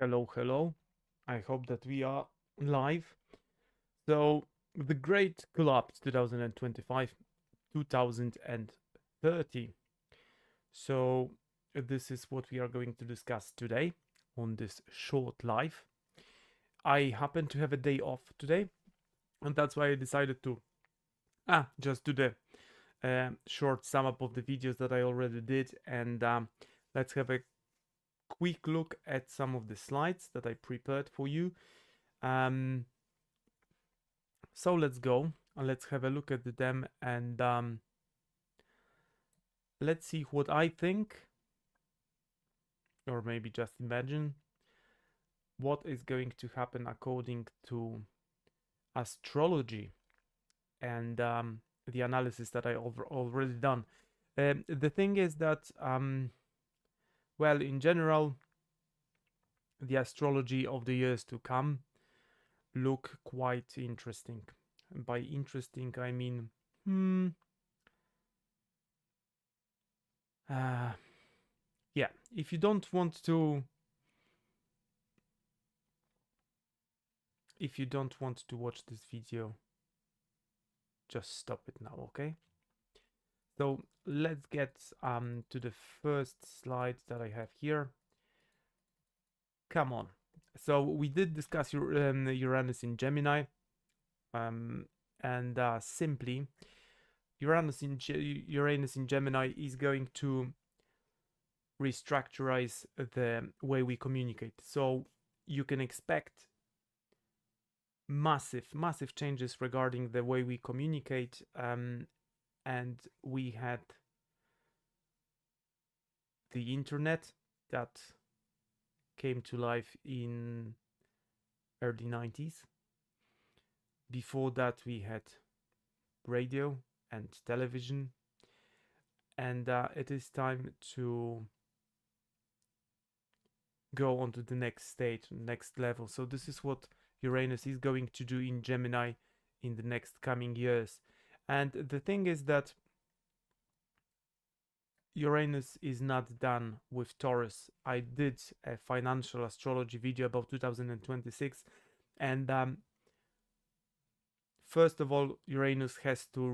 Hello, hello. I hope that we are live. So, the Great Collapse 2025, 2030. So, this is what we are going to discuss today on this short live. I happen to have a day off today, and that's why I decided to just do the short sum up of the videos that I already did, and let's have a quick look at some of the slides that I prepared for you. Um, So let's go and let's have a look at them and let's see what I think, or maybe just imagine what is going to happen according to astrology and the analysis that I already done. The thing is that, well, in general, the astrology of the years to come look quite interesting. And by interesting, I mean, uh, yeah, if you don't want to watch this video, just stop it now, okay? So let's get to the first slide that I have here. Come on. So we did discuss Uranus in Gemini, and simply Uranus in Gemini is going to restructurize the way we communicate. So you can expect massive changes regarding the way we communicate, and we had the internet that came to life in early 90s. Before that we had radio and television, and it is time to go on to the next stage, next level. So this is what Uranus is going to do in Gemini in the next coming years. And the thing is that Uranus is not done with Taurus. I did a financial astrology video about 2026, and first of all, Uranus has to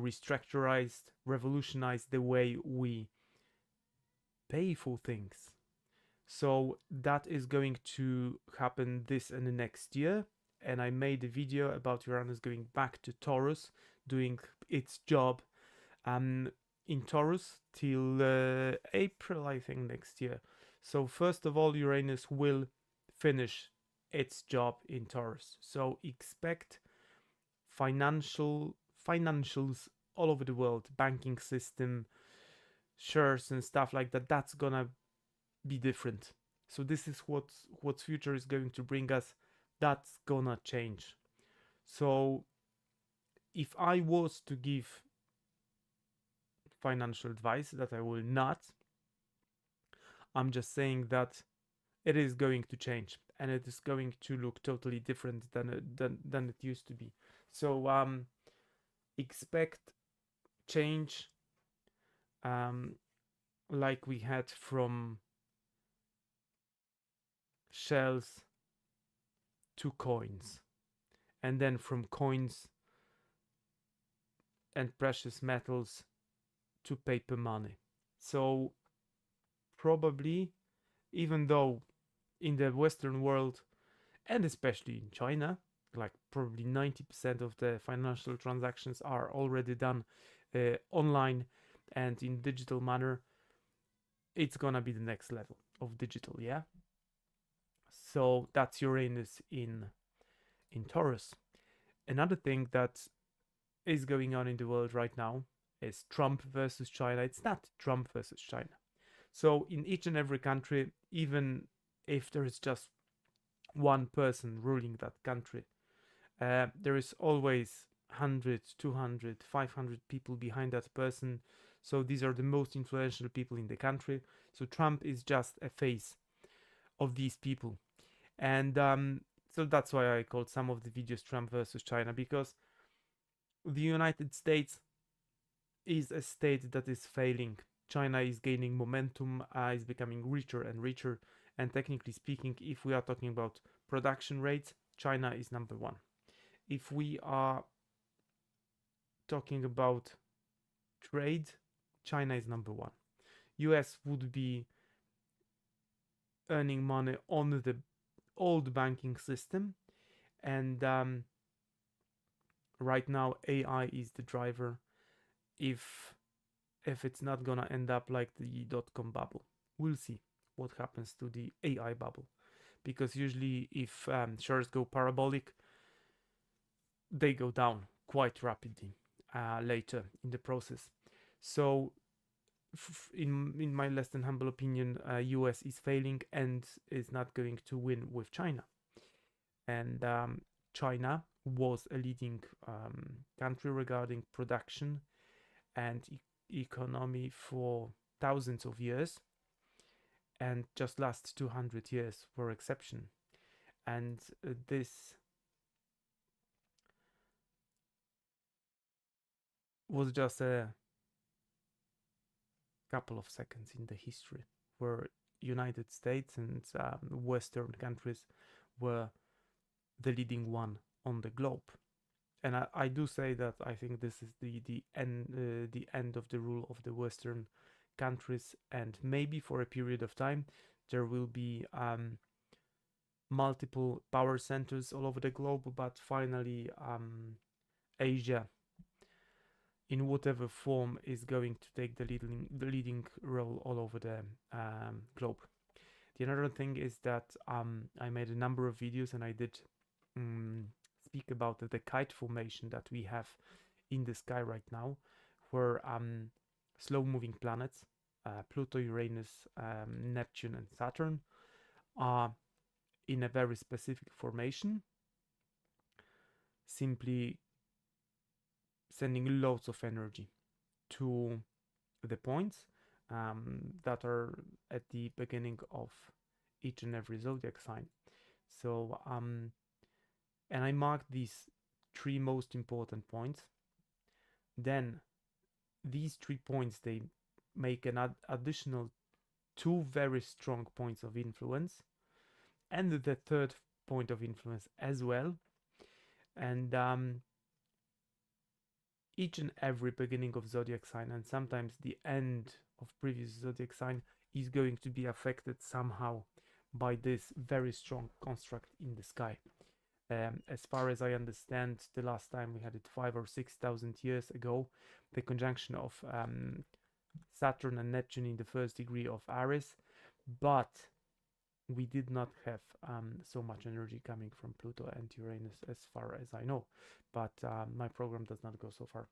revolutionize the way we pay for things. So that is going to happen this and the next year. And I made a video about Uranus going back to Taurus, doing its job in Taurus till April, I think, next year. So first of all, Uranus will finish its job in Taurus. So expect financials all over the world, banking system, shares and stuff like that. That's gonna be different. So this is what future is going to bring us. That's gonna change. So if I was to give financial advice, that I will not, I'm just saying that it is going to change, and it is going to look totally different than it used to be. So expect change, like we had from shells to coins, and then from coins and precious metals to paper money. So probably, even though in the Western world, and especially in China, like probably 90% of the financial transactions are already done online and in digital manner, it's gonna be the next level of digital, yeah? So that's Uranus in Taurus. Another thing that is going on in the world right now is Trump versus China. It's not Trump versus China. So in each and every country, even if there is just one person ruling that country, there is always 100, 200, 500 people behind that person. So these are the most influential people in the country. So Trump is just a face of these people. And so that's why I called some of the videos Trump versus China, because the United States is a state that is failing. China is gaining momentum, is becoming richer and richer, And technically speaking, if we are talking about production rates, China is number one. If we are talking about trade, China is number one. US would be earning money on the old banking system, and right now AI is the driver. If it's not gonna end up like the dot-com bubble, we'll see what happens to the AI bubble, because usually if shares go parabolic, they go down quite rapidly later in the process. So in my less than humble opinion, US is failing and is not going to win with China. And China was a leading country regarding production and economy for thousands of years, and just last 200 years were exception. And this was just a couple of seconds in the history where United States and Western countries were the leading one on the globe. And I do say that I think this is the end of the rule of the Western countries, and maybe for a period of time there will be multiple power centers all over the globe, but finally Asia, in whatever form, is going to take the leading role all over the globe. The another thing is that I made a number of videos and I did speak about the kite formation that we have in the sky right now, where slow-moving planets, Pluto, Uranus, Neptune, and Saturn, are in a very specific formation, simply sending loads of energy to the points that are at the beginning of each and every zodiac sign. So and I marked these 3 most important points. Then these 3 points, they make an additional 2 very strong points of influence, and the third point of influence as well. And each and every beginning of zodiac sign, and sometimes the end of previous zodiac sign, is going to be affected somehow by this very strong construct in the sky. As far as I understand, the last time we had it 5,000 or 6,000 years ago, the conjunction of Saturn and Neptune in the first degree of Aries, but we did not have so much energy coming from Pluto and Uranus, as far as I know. But my program does not go so far.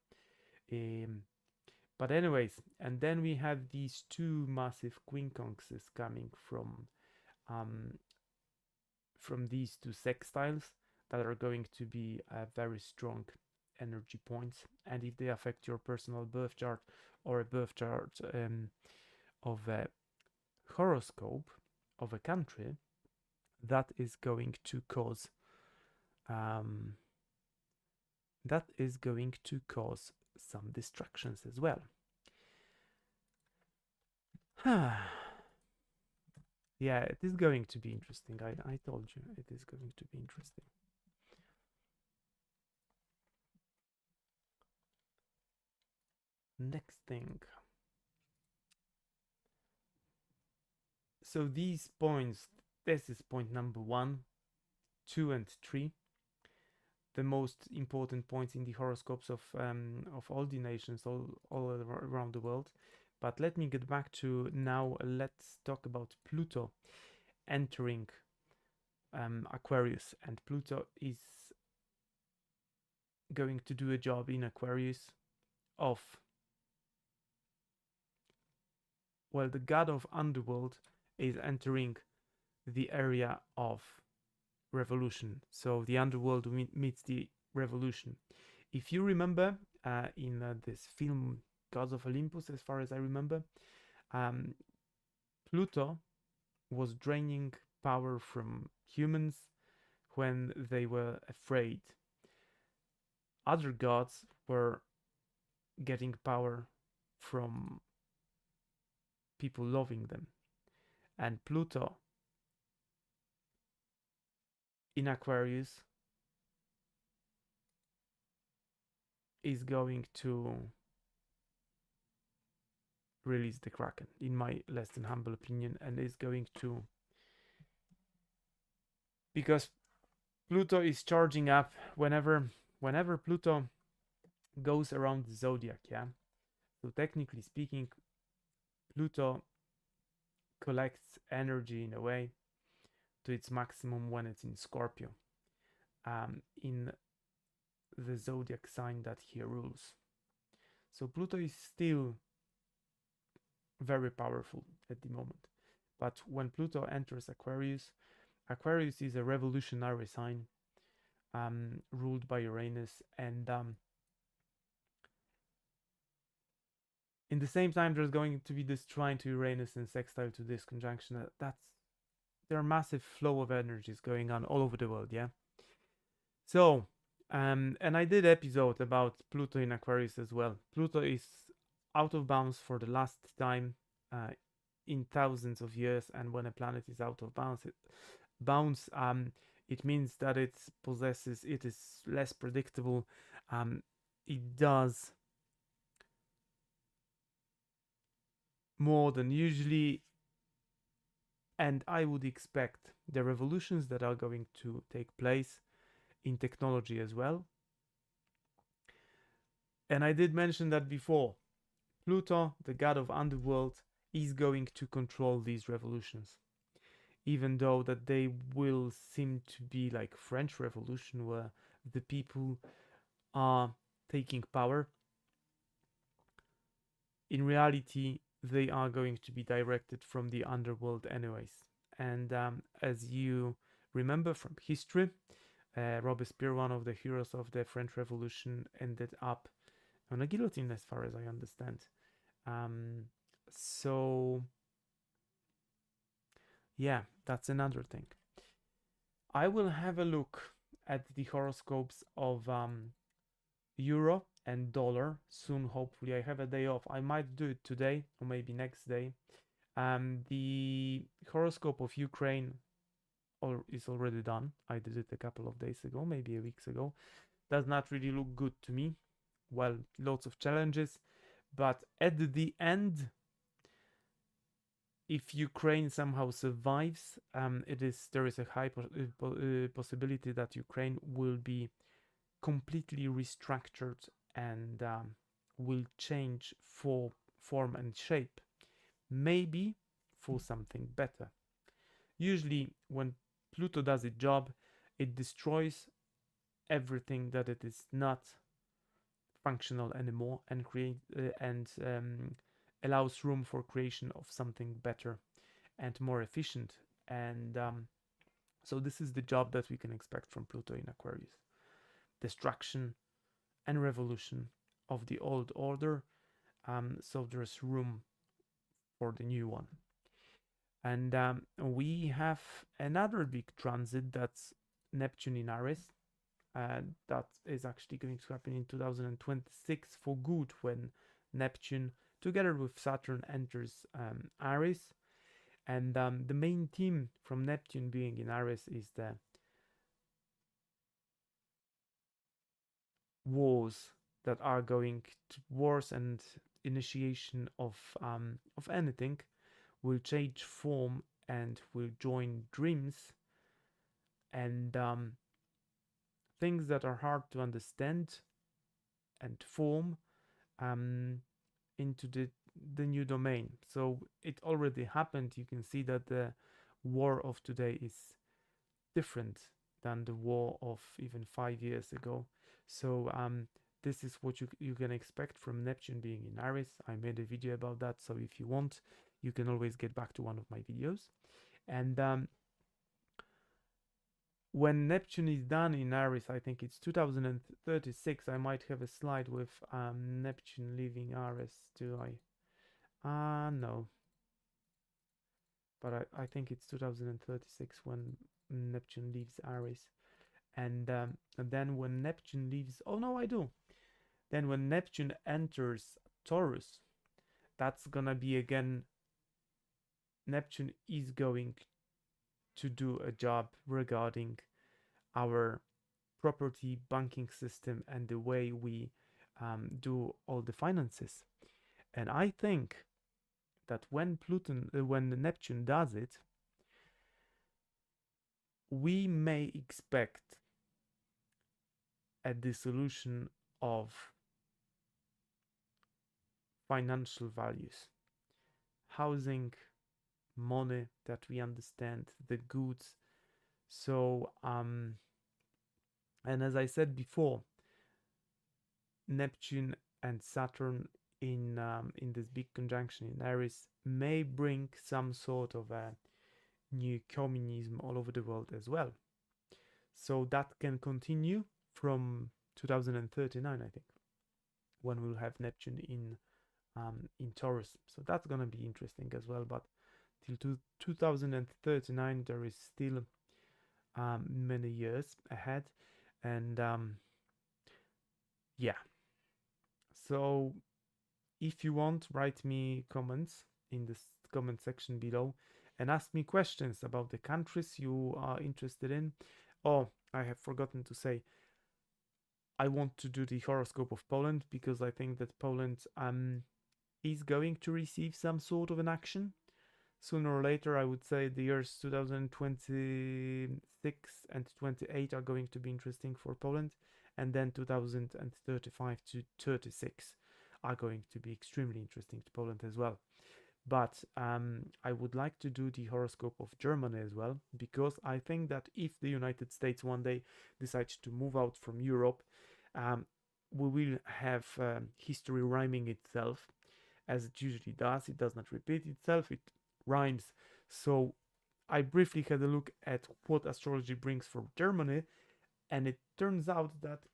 But anyways, and then we have these 2 massive quincunxes coming from these 2 sextiles that are going to be very strong energy points. And if they affect your personal birth chart or a birth chart of a horoscope of a country, that is going to cause some distractions as well. Yeah, it is going to be interesting. I told you it is going to be interesting. Next thing. So these points, this is point number 1, 2, and 3. The most important points in the horoscopes of all the nations, all around the world. But let me get back to now. Let's talk about Pluto entering Aquarius, and Pluto is going to do a job in Aquarius of, well, the god of underworld is entering the area of revolution. So the underworld meets the revolution. If you remember in this film Gods of Olympus, as far as I remember, Pluto was draining power from humans when they were afraid. Other gods were getting power from people loving them. And Pluto in Aquarius is going to release the Kraken, in my less than humble opinion, and is going to, because Pluto is charging up whenever Pluto goes around the zodiac, yeah. So technically speaking, Pluto collects energy in a way to its maximum when it's in Scorpio, in the zodiac sign that he rules. So Pluto is still very powerful at the moment. But when Pluto enters Aquarius, Aquarius is a revolutionary sign, ruled by Uranus, and in the same time there's going to be this trine to Uranus and sextile to this conjunction. That's there are massive flow of energies going on all over the world, yeah. So and I did episode about Pluto in Aquarius as well. Pluto is out of bounds for the last time in thousands of years, and when a planet is out of bounds, it means that it is less predictable. It does more than usually, and I would expect the revolutions that are going to take place in technology as well. And I did mention that before. Pluto, the god of underworld, is going to control these revolutions, even though that they will seem to be like French Revolution, where the people are taking power. In reality, they are going to be directed from the underworld anyways. And as you remember from history, Robespierre, one of the heroes of the French Revolution, ended up on a guillotine, as far as I understand. So yeah, that's another thing. I will have a look at the horoscopes of euro and dollar soon. Hopefully, I have a day off. I might do it today or maybe next day. The horoscope of Ukraine is already done. I did it a couple of days ago, maybe a week ago. Does not really look good to me. Well, lots of challenges, but at the end, if Ukraine somehow survives, there is a high possibility that Ukraine will be completely restructured and will change for form and shape, maybe for something better. Usually, when Pluto does its job, it destroys everything that it is not functional anymore and allows room for creation of something better and more efficient. And so this is the job that we can expect from Pluto in Aquarius: destruction and revolution of the old order. So there's room for the new one. And we have another big transit, that's Neptune in Aries. That is actually going to happen in 2026 for good, when Neptune, together with Saturn, enters Aries. And the main theme from Neptune being in Aries is the wars that are going to wars, and initiation of anything will change form and will join dreams and things that are hard to understand and form into the new domain. So it already happened. You can see that the war of today is different than the war of even 5 years ago. So this is what you can expect from Neptune being in Aries. I made a video about that, so if you want, you can always get back to one of my videos. And when Neptune is done in Aries, I think it's 2036. I might have a slide with Neptune leaving Aries. Do I? No. But I think it's 2036 when Neptune leaves Aries. And then when Neptune leaves, oh no, I do. Then when Neptune enters Taurus, that's gonna be again, Neptune is going to do a job regarding our property banking system and the way we do all the finances. And I think that when Neptune does it, we may expect a dissolution of financial values, housing, money that we understand, the goods. So, and as I said before, Neptune and Saturn in this big conjunction in Aries may bring some sort of a new communism all over the world as well. So that can continue from 2039, I think, when we'll have Neptune in Taurus. So that's gonna be interesting as well. But till 2039, there is still many years ahead, and yeah. So if you want, write me comments in the comment section below and ask me questions about the countries you are interested in. Oh, I have forgotten to say, I want to do the horoscope of Poland because I think that Poland is going to receive some sort of an action sooner or later. I would say the years 2026 and 28 are going to be interesting for Poland, and then 2035 to 36 are going to be extremely interesting to Poland as well. But I would like to do the horoscope of Germany as well, because I think that if the United States one day decides to move out from Europe, we will have history rhyming itself, as it usually does. It does not repeat itself, it rhymes. So I briefly had a look at what astrology brings for Germany, and it turns out that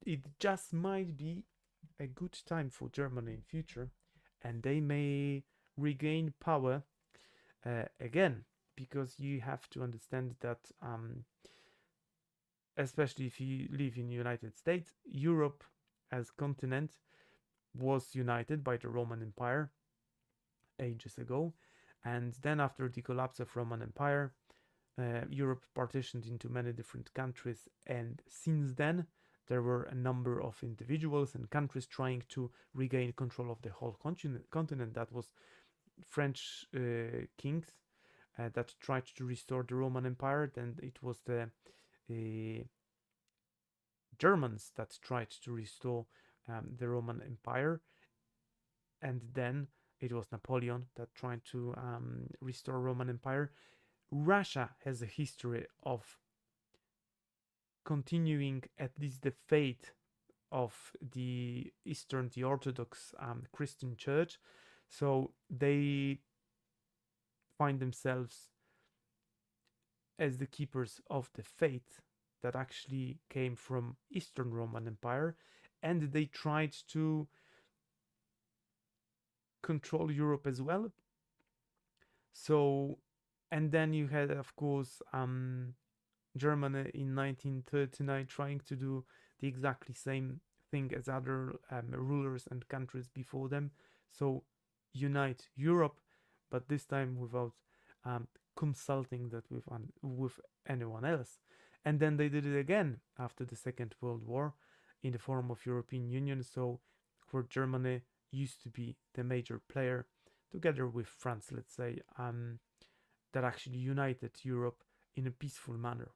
it just might be a good time for Germany in future, and they may regain power again, because you have to understand that especially if you live in the United States, Europe as continent was united by the Roman Empire ages ago, and then after the collapse of Roman Empire, Europe partitioned into many different countries, and since then there were a number of individuals and countries trying to regain control of the whole continent. That was French kings that tried to restore the Roman Empire. Then it was the Germans that tried to restore the Roman Empire, and then it was Napoleon that tried to restore Roman Empire. Russia has a history of continuing at least the fate of the Eastern, the Orthodox Christian Church. So they find themselves as the keepers of the faith that actually came from Eastern Roman Empire, and they tried to control Europe as well. So, and then you had, of course, Germany in 1939 trying to do the exactly same thing as other rulers and countries before them. So unite Europe, but this time without consulting that with anyone else. And then they did it again after the Second World War in the form of European Union. So where Germany used to be the major player, together with France, let's say, that actually united Europe in a peaceful manner.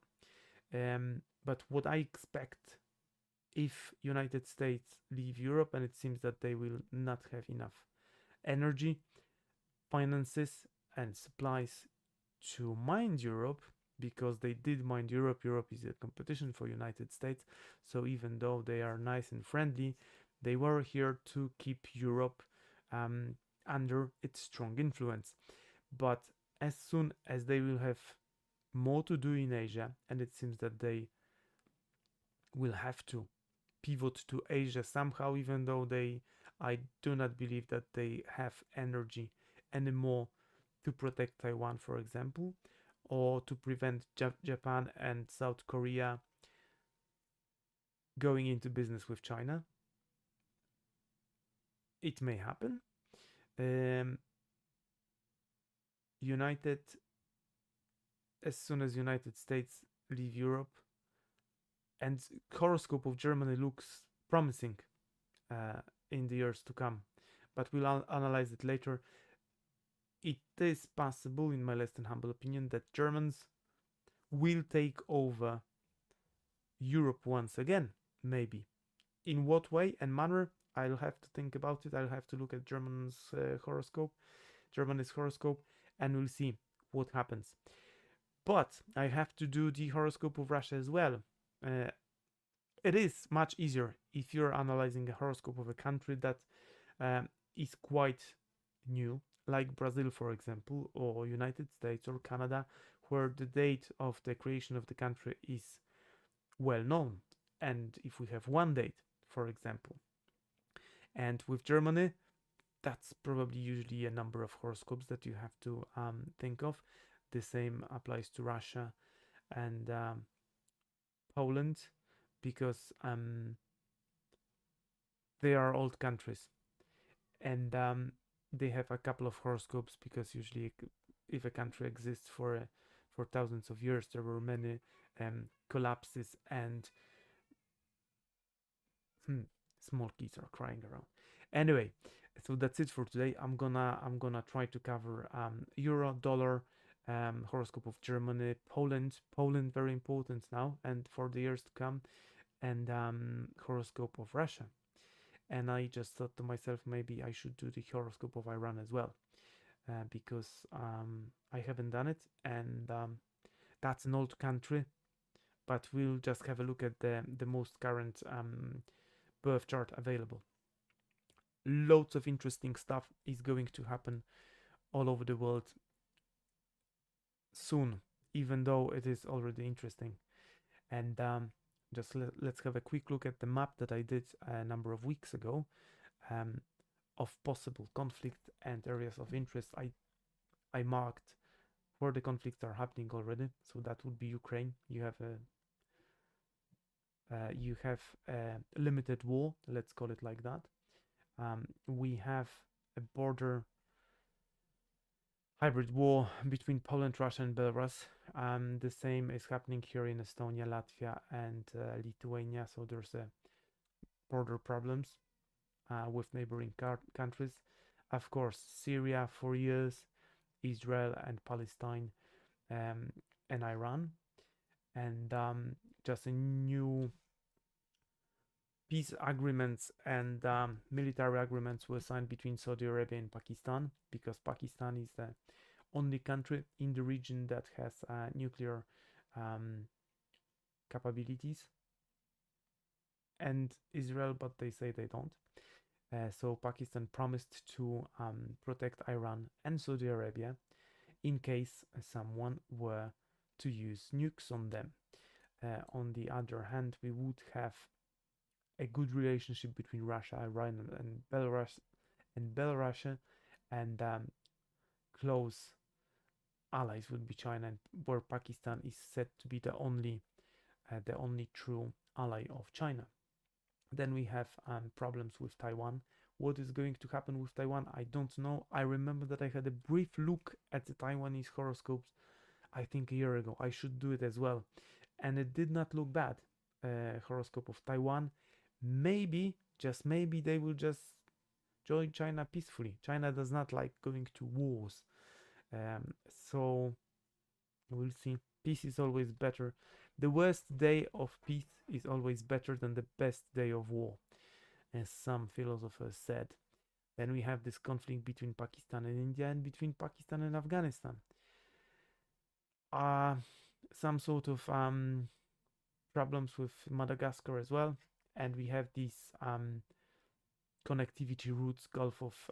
But what I expect if United States leave Europe, and it seems that they will not have enough energy, finances, and supplies to mind Europe, because they did mind Europe. Europe is a competition for United States. So even though they are nice and friendly, they were here to keep Europe under its strong influence. But as soon as they will have more to do in Asia, and it seems that they will have to pivot to Asia somehow, even though I do not believe that they have energy anymore to protect Taiwan, for example, or to prevent Japan and South Korea going into business with China. It may happen. As soon as United States leave Europe, And horoscope of Germany looks promising uh, in the years to come, but we'll analyze it later. It is possible, in my less than humble opinion, that Germans will take over Europe once again, maybe. In what way and manner? I'll have to think about it. I'll have to look at Germany's horoscope, and we'll see what happens. But I have to do the horoscope of Russia as well. Uh, it is much easier if you're analyzing a horoscope of a country that is quite new, like Brazil, for example, or United States or Canada, where the date of the creation of the country is well known. And if we have one date, for example, and with Germany, that's probably usually a number of horoscopes that you have to think of. The same applies to Russia and Poland, because they are old countries, and they have a couple of horoscopes, because usually if a country exists for thousands of years, there were many collapses and small kids are crying around. Anyway, so that's it for today. I'm gonna try to cover euro, dollar, horoscope of Germany, Poland very important now and for the years to come, and horoscope of Russia. And I just thought to myself, maybe I should do the horoscope of Iran as well, because I haven't done it, and that's an old country. But we'll just have a look at the most current birth chart available. Loads of interesting stuff is going to happen all over the world soon, even though it is already interesting. And just let's have a quick look at the map that I did a number of weeks ago, of possible conflict and areas of interest. I marked where the conflicts are happening already. So that would be Ukraine. You have a limited war, let's call it like that. We have a border hybrid war between Poland, Russia, and Belarus. The same is happening here in Estonia, Latvia, and Lithuania. So there's border problems with neighboring countries. Of course, Syria for years, Israel and Palestine, and Iran, and just a new peace agreements and military agreements were signed between Saudi Arabia and Pakistan, because Pakistan is the only country in the region that has nuclear capabilities, and Israel, but they say they don't. So Pakistan promised to protect Iran and Saudi Arabia in case someone were to use nukes on them. On the other hand, we would have a good relationship between Russia, Iran, and Belarus, and close allies would be China, and where Pakistan is said to be the only true ally of China. Then we have problems with Taiwan. What is going to happen with Taiwan? I don't know. I remember that I had a brief look at the Taiwanese horoscopes, I think a year ago. I should do it as well, and it did not look bad. Horoscope of Taiwan. Maybe, just maybe, they will just join China peacefully. China does not like going to wars. So we'll see. Peace is always better. The worst day of peace is always better than the best day of war, as some philosophers said. Then we have this conflict between Pakistan and India, and between Pakistan and Afghanistan. Some sort of problems with Madagascar as well, and we have these connectivity routes, Gulf of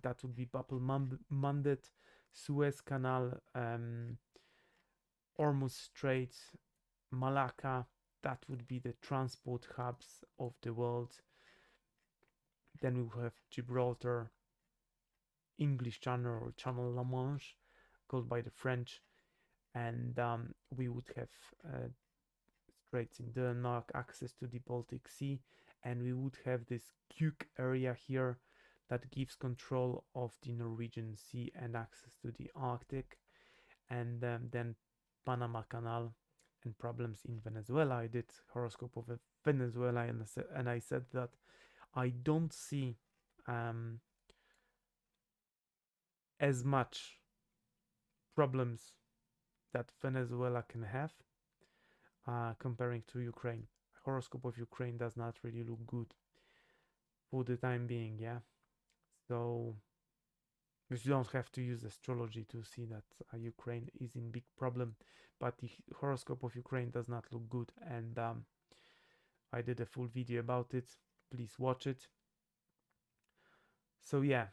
that would be Bab el-Mandeb, Suez Canal, Hormuz Strait, Malacca. That would be the transport hubs of the world. Then we will have Gibraltar, English Channel, or Channel La Manche, called by the French, and we would have straits in Denmark, access to the Baltic Sea, and we would have this Cuke area here that gives control of the Norwegian Sea and access to the Arctic, and then Panama Canal, and problems in Venezuela. I did horoscope of Venezuela, and I said that I don't see as much problems that Venezuela can have comparing to Ukraine. Horoscope of Ukraine does not really look good for the time being, yeah. So you don't have to use astrology to see that Ukraine is in big problem, but the horoscope of Ukraine does not look good, and I did a full video about it. Please watch it. So yeah,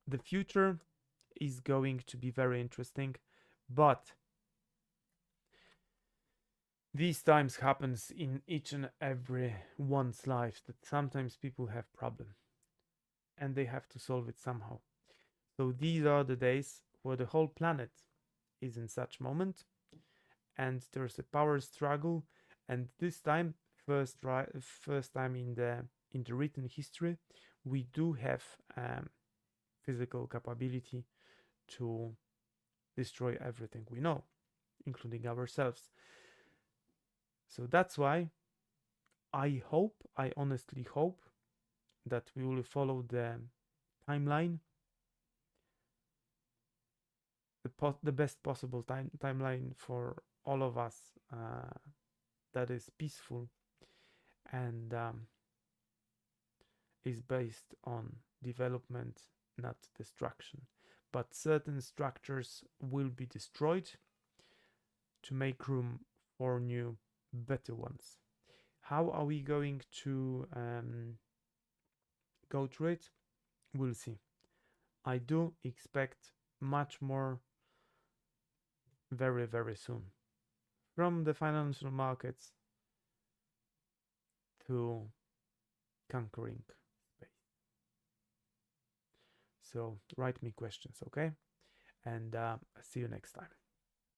the future is going to be very interesting, but these times happens in each and every one's life that sometimes people have problem and they have to solve it somehow. So these are the days where the whole planet is in such moment, and there's a power struggle. And this time, first time in the written history, we do have physical capability to destroy everything we know, including ourselves. So that's why I honestly hope that we will follow the timeline, the best possible timeline for all of us, that is peaceful and is based on development, not destruction. But certain structures will be destroyed to make room for new, better ones. How are we going to go through it? We'll see. I do expect much more very, very soon, from the financial markets to conquering space. So write me questions, okay? And see you next time.